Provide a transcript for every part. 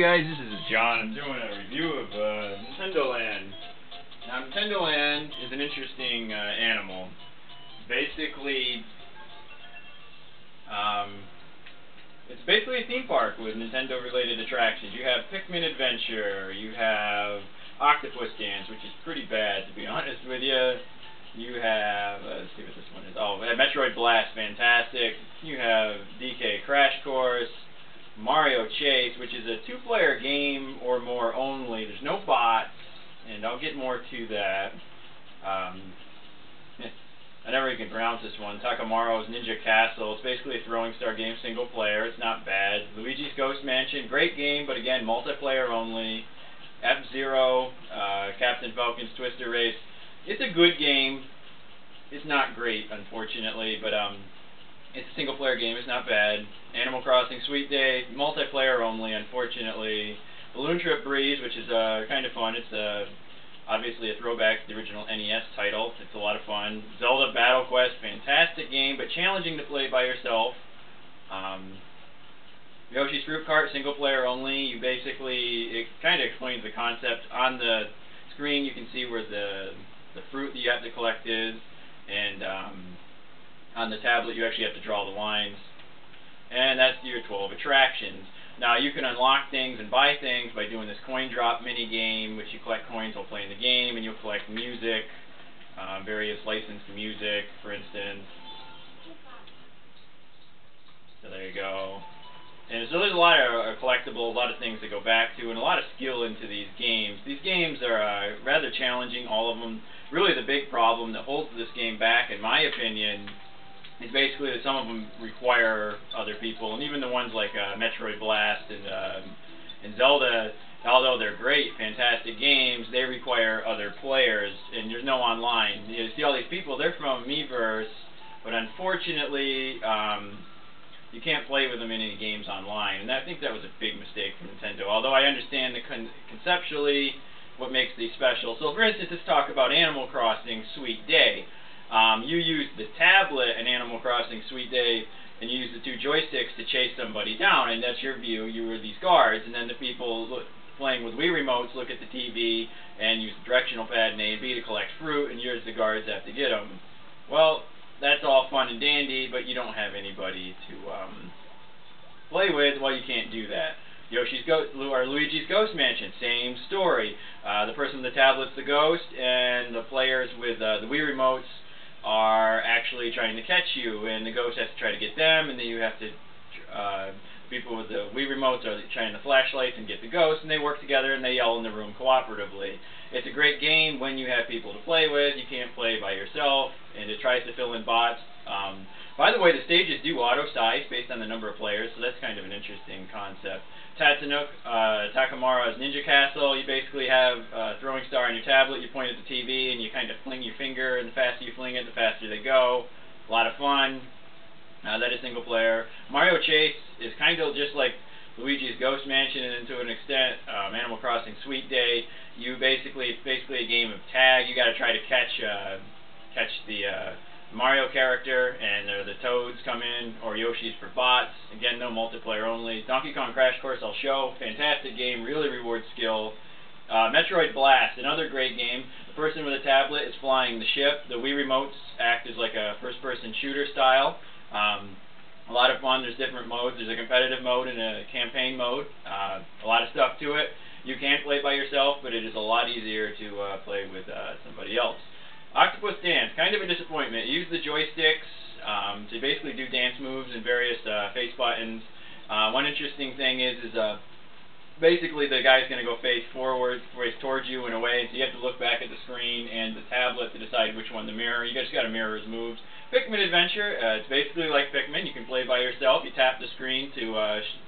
Hey guys, this is John. I'm doing a review of NintendoLand. Now, NintendoLand is an interesting animal. It's basically a theme park with Nintendo-related attractions. You have Pikmin Adventure, you have Octopus Dance, which is pretty bad to be honest with you. You have, let's see what this one is. Oh, Metroid Blast, fantastic. You have DK Crash Course. Mario Chase, which is a two-player game or more only. There's no bots, and I'll get more to that. I never even can pronounce this one. Takamaro's Ninja Castle. It's basically a throwing star game, single player. It's not bad. Luigi's Ghost Mansion, great game, but again, multiplayer only. F-Zero, Captain Falcon's Twister Race. It's a good game. It's not great, unfortunately, but it's a single-player game. It's not bad. Animal Crossing Sweet Day, multiplayer only, unfortunately. Balloon Trip Breeze, which is kind of fun. It's obviously a throwback to the original NES title. It's a lot of fun. Zelda Battle Quest, fantastic game, but challenging to play by yourself. Yoshi's Fruit Cart, single-player only. It kind of explains the concept. On the screen, you can see where the fruit that you have to collect is, and on the tablet, you actually have to draw the lines. And that's your 12 attractions. Now, you can unlock things and buy things by doing this coin drop mini game, which you collect coins while playing the game, and you'll collect music, various licensed music, for instance. So there you go. And so there's a lot of collectibles, a lot of things to go back to, and a lot of skill into these games. These games are rather challenging, all of them. Really, the big problem that holds this game back, in my opinion, is basically that some of them require other people, and even the ones like Metroid Blast and Zelda, although they're great, fantastic games, they require other players, and there's no online. You see all these people, they're from Miiverse, but unfortunately, you can't play with them in any games online, and I think that was a big mistake from Nintendo, although I understand conceptually what makes these special. So for instance, let's talk about Animal Crossing Sweet Day. You use the tablet in Animal Crossing Sweet Day, and you use the two joysticks to chase somebody down, and that's your view. You were these guards, and then the people playing with Wii remotes look at the TV and use the directional pad and A and B to collect fruit, and you as the guards have to get them. Well, that's all fun and dandy, but you don't have anybody to play with. Well, you can't do that. Luigi's Ghost Mansion, same story. The person with the tablet's the ghost, and the players with the Wii remotes are actually trying to catch you, and the ghost has to try to get them, and then you have to, people with the Wii remotes are trying the flashlights and get the ghost, and they work together and they yell in the room cooperatively. It's a great game when you have people to play with. You can't play by yourself, and it tries to fill in bots. By the way, the stages do auto-size based on the number of players, so that's kind of an interesting concept. Takamaro's Ninja Castle, you basically have a throwing star on your tablet, you point at the TV, and you kind of fling your finger, and the faster you fling it, the faster they go. A lot of fun. That is single player. Mario Chase is kind of just like Luigi's Ghost Mansion, and to an extent, Animal Crossing Sweet Day. It's basically a game of tag. You got to try to catch the Mario character, and the Toads come in, or Yoshi's for bots. Again, no multiplayer only. Donkey Kong Crash Course I'll show. Fantastic game, really rewards skill. Metroid Blast, another great game. The person with a tablet is flying the ship. The Wii remotes act as like a first-person shooter style. A lot of fun. There's different modes. There's a competitive mode and a campaign mode. A lot of stuff to it. You can play by yourself, but it is a lot easier to play with somebody else. Octopus Dance, kind of a disappointment. Use the joysticks to basically do dance moves and various face buttons. One interesting thing is basically the guy's going to go face forward, face towards you in a way, so you have to look back at the screen and the tablet to decide which one to mirror. You just got to mirror his moves. Pikmin Adventure, it's basically like Pikmin. You can play by yourself. You tap the screen to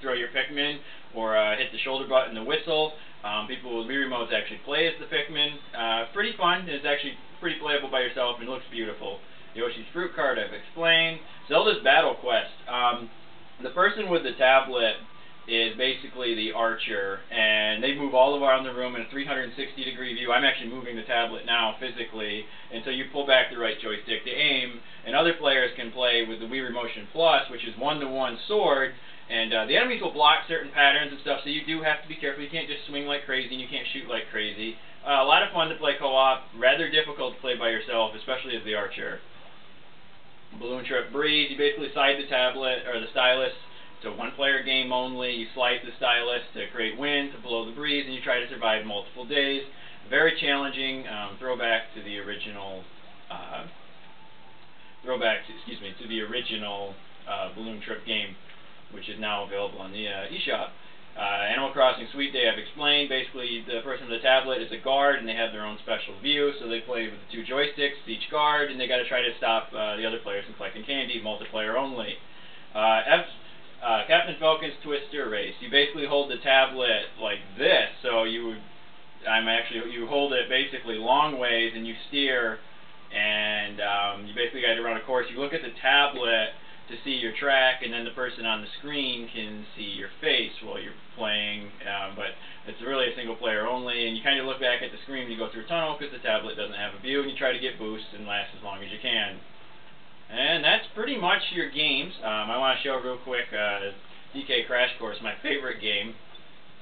throw your Pikmin, or hit the shoulder button to whistle. People with Wii remotes actually play as the Pikmin. Pretty fun. It's actually pretty playable by yourself and looks beautiful. Yoshi's Fruit Cart, I've explained. Zelda's Battle Quest. The person with the tablet is basically the archer, and they move all around the room in a 360-degree view. I'm actually moving the tablet now physically, and so you pull back the right joystick to aim, and other players can play with the Wii Remotion Plus, which is one-to-one sword, And the enemies will block certain patterns and stuff, so you do have to be careful. You can't just swing like crazy, and you can't shoot like crazy. A lot of fun to play co-op, rather difficult to play by yourself, especially as the archer. Balloon Trip Breeze, you basically side the tablet, or the stylus, to one-player game only. You slice the stylus to create wind, to blow the breeze, and you try to survive multiple days. Very challenging, throwback to the original, Balloon Trip game, which is now available on the eShop. Animal Crossing Sweet Day, I've explained. Basically, the person with the tablet is a guard, and they have their own special view, so they play with the 2 joysticks, each guard, and they got to try to stop the other players from collecting candy, multiplayer only. Captain Falcon's Twister Race. You basically hold the tablet like this, so you hold it basically long ways, and you steer, and you basically got to run a course. You look at the tablet to see your track, and then the person on the screen can see your face while you're playing, but it's really a single player only, and you kind of look back at the screen when you go through a tunnel because the tablet doesn't have a view, and you try to get boosts and last as long as you can. And that's pretty much your games. I want to show real quick DK Crash Course, my favorite game.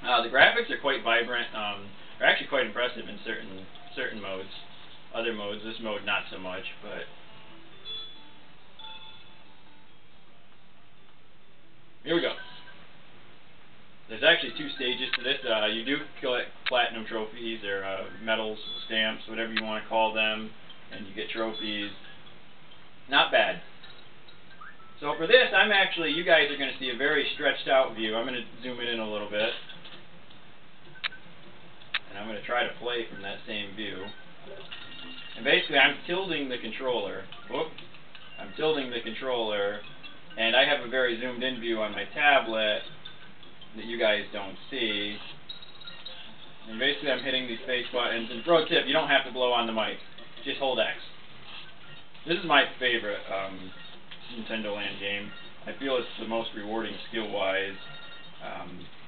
The graphics are quite vibrant. They're actually quite impressive in certain modes. Other modes, this mode not so much, but here we go. There's actually 2 stages to this. You do collect platinum trophies, or medals, stamps, whatever you want to call them, and you get trophies. Not bad. So for this, you guys are going to see a very stretched out view. I'm going to zoom it in a little bit. And I'm going to try to play from that same view. And basically, I'm tilting the controller. Whoop. I'm tilting the controller, and I have a very zoomed in view on my tablet that you guys don't see. And basically, I'm hitting these face buttons. And pro tip, you don't have to blow on the mic. Just hold X. This is my favorite NintendoLand game. I feel it's the most rewarding skill-wise.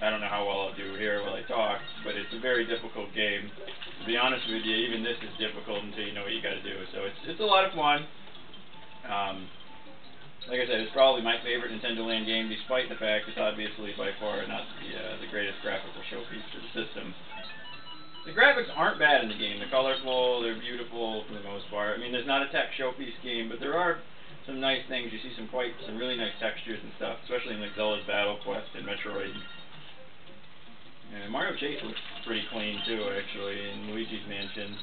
I don't know how well I'll do here while I talk, but it's a very difficult game. To be honest with you, even this is difficult until you know what you got to do. So it's a lot of fun. Like I said, it's probably my favorite NintendoLand game, despite the fact it's obviously by far not the greatest graphical showpiece for the system. The graphics aren't bad in the game. They're colorful, they're beautiful for the most part. I mean, there's not a tech showpiece game, but there are some nice things. You see some really nice textures and stuff, especially in like Zelda's Battle Quest and Metroid. And Mario Chase looks pretty clean too, actually, in Luigi's Mansion.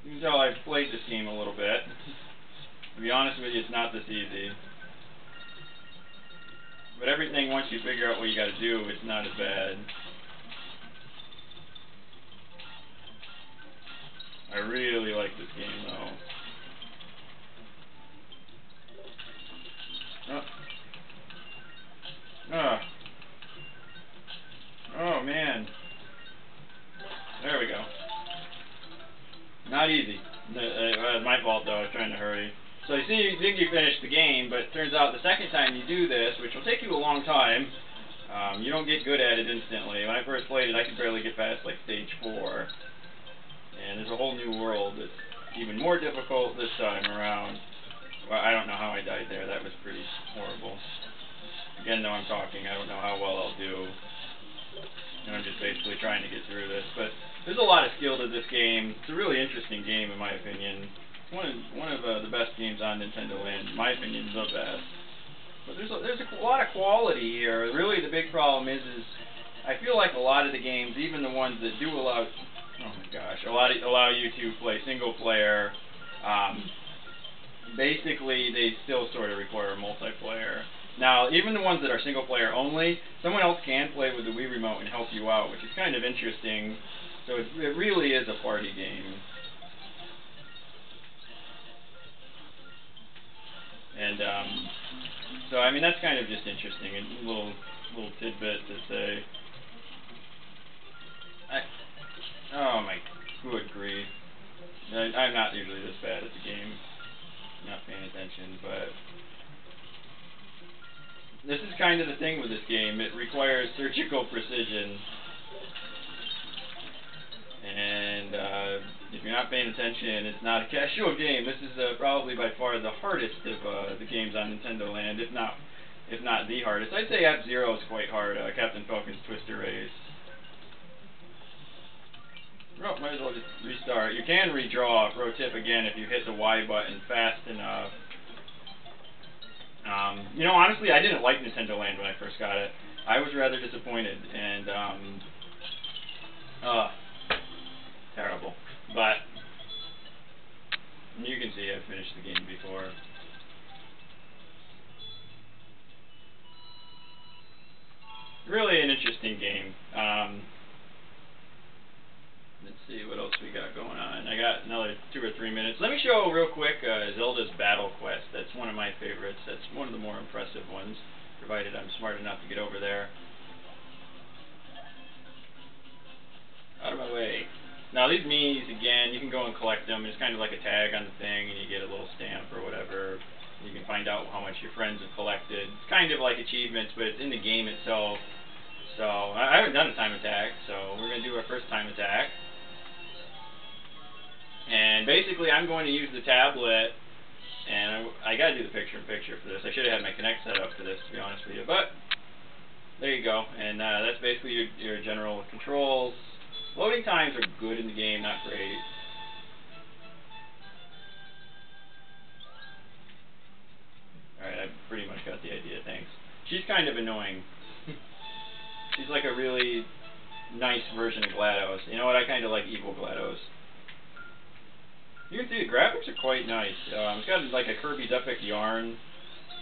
You can tell I've played this game a little bit. To be honest with you, it's not this easy. But everything, once you figure out what you got to do, it's not as bad. I really like this game, though. Oh, man. There we go. Not easy. My fault, though. I was trying to hurry. So you see, you think you finished the game, but it turns out the second time you do this, which will take you a long time, you don't get good at it instantly. When I first played it, I could barely get past like stage 4. And there's a whole new world that's even more difficult this time around. Well, I don't know how I died there. That was pretty horrible. Again, though I'm talking, I don't know how well I'll do. And I'm just basically trying to get through this. But there's a lot of skill to this game. It's a really interesting game, in my opinion. One of the best games on NintendoLand, in my opinion, the best. But there's a lot of quality here. Really, the big problem is I feel like a lot of the games, even the ones that do allow, allow you to play single player, basically they still sort of require multiplayer. Now, even the ones that are single player only, someone else can play with the Wii remote and help you out, which is kind of interesting. So it really is a party game. And so I mean that's kind of just interesting, a little tidbit to say. Oh my good grief! I'm not usually this bad at the game, not paying attention, but this is kind of the thing with this game. It requires surgical precision, and if you're not paying attention, it's not a casual game. This is probably by far the hardest of the games on NintendoLand, if not the hardest. I'd say F-Zero is quite hard. Captain Falcon's Twister Race. Oh, might as well just restart. You can redraw, pro tip again, if you hit the Y button fast enough. You know, honestly, I didn't like NintendoLand when I first got it. I was rather disappointed, and, terrible. But, you can see I've finished the game before. Really an interesting game. Let's see what else we got going on. I got another 2 or 3 minutes. Let me show real quick Zelda's Battle Quest. That's one of my favorites. That's one of the more impressive ones, provided I'm smart enough to get over there. Out of my way. Now these Miis, again, you can go and collect them. It's kind of like a tag on the thing, and you get a little stamp or whatever. You can find out how much your friends have collected. It's kind of like achievements, but it's in the game itself. So, I haven't done a time attack, so we're going to do our first time attack. And basically, I'm going to use the tablet, and I got to do the picture-in-picture for this. I should have had my Kinect set up for this, to be honest with you, but there you go. And that's basically your general controls. Loading times are good in the game, not great. Alright, I pretty much got the idea, thanks. She's kind of annoying. She's like a really nice version of GLaDOS. You know what, I kind of like evil GLaDOS. You can see the graphics are quite nice. It's got like a Kirby's Epic Yarn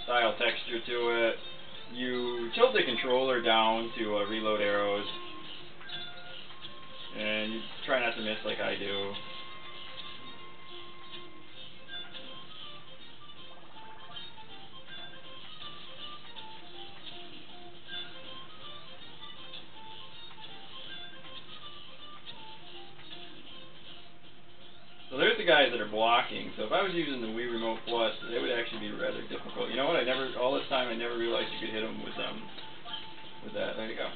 style texture to it. You tilt the controller down to reload arrows, and you try not to miss like I do. So there's the guys that are blocking. So if I was using the Wii Remote Plus, it would actually be rather difficult. You know what? All this time I never realized you could hit them with that. There you go.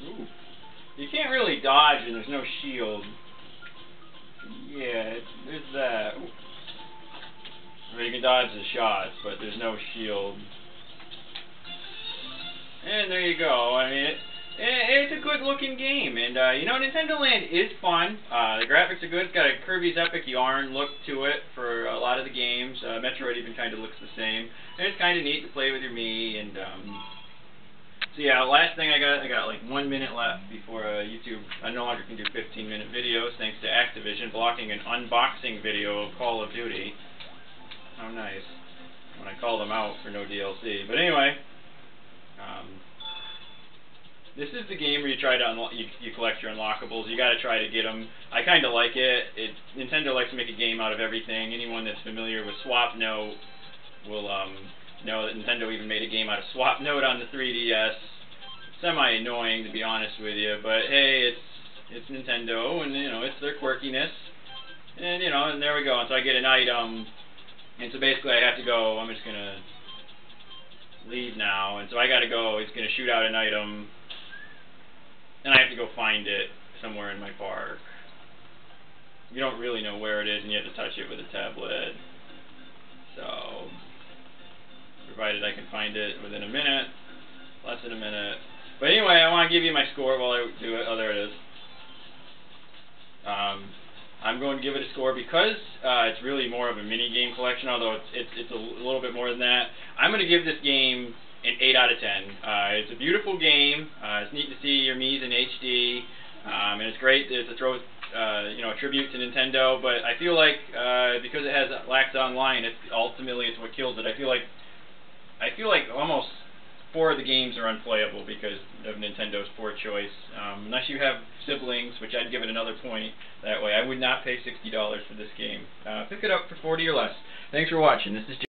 Ooh. You can't really dodge and there's no shield. Yeah, there's that. Or you can dodge the shots, but there's no shield. And there you go. I mean, it's a good-looking game, and you know, NintendoLand is fun. The graphics are good. It's got a Kirby's Epic Yarn look to it for a lot of the games. Metroid even kind of looks the same, and it's kind of neat to play with your Mii. And so yeah, last thing I got like 1 minute left before YouTube. I no longer can do 15-minute videos thanks to Activision blocking an unboxing video of Call of Duty. How nice. When I call them out for no DLC. But anyway. This is the game where you try to you collect your unlockables. You got to try to get them. I kind of like it. Nintendo likes to make a game out of everything. Anyone that's familiar with Swap Note will know that Nintendo even made a game out of Swap Note on the 3DS. Semi-annoying, to be honest with you, but hey, it's Nintendo, and you know, it's their quirkiness, and you know, and there we go. And so I get an item, and so basically I have to go. I'm just gonna leave now, and so I gotta go. It's gonna shoot out an item, and I have to go find it somewhere in my park. You don't really know where it is, and you have to touch it with a tablet. So, provided I can find it within a minute, less than a minute. But anyway, I want to give you my score while I do it. Oh, there it is. I'm going to give it a score because it's really more of a mini-game collection, although it's a little bit more than that. I'm going to give this game an 8 out of 10. It's a beautiful game. It's neat to see your Mii's in HD, and it's great to throw you know, a tribute to Nintendo. But I feel like because it lacks online, ultimately it's what kills it. I feel like almost 4 of the games are unplayable because of Nintendo's poor choice. Unless you have siblings, which I'd give it another point that way. I would not pay $60 for this game. Pick it up for $40 or less. Thanks for watching. This is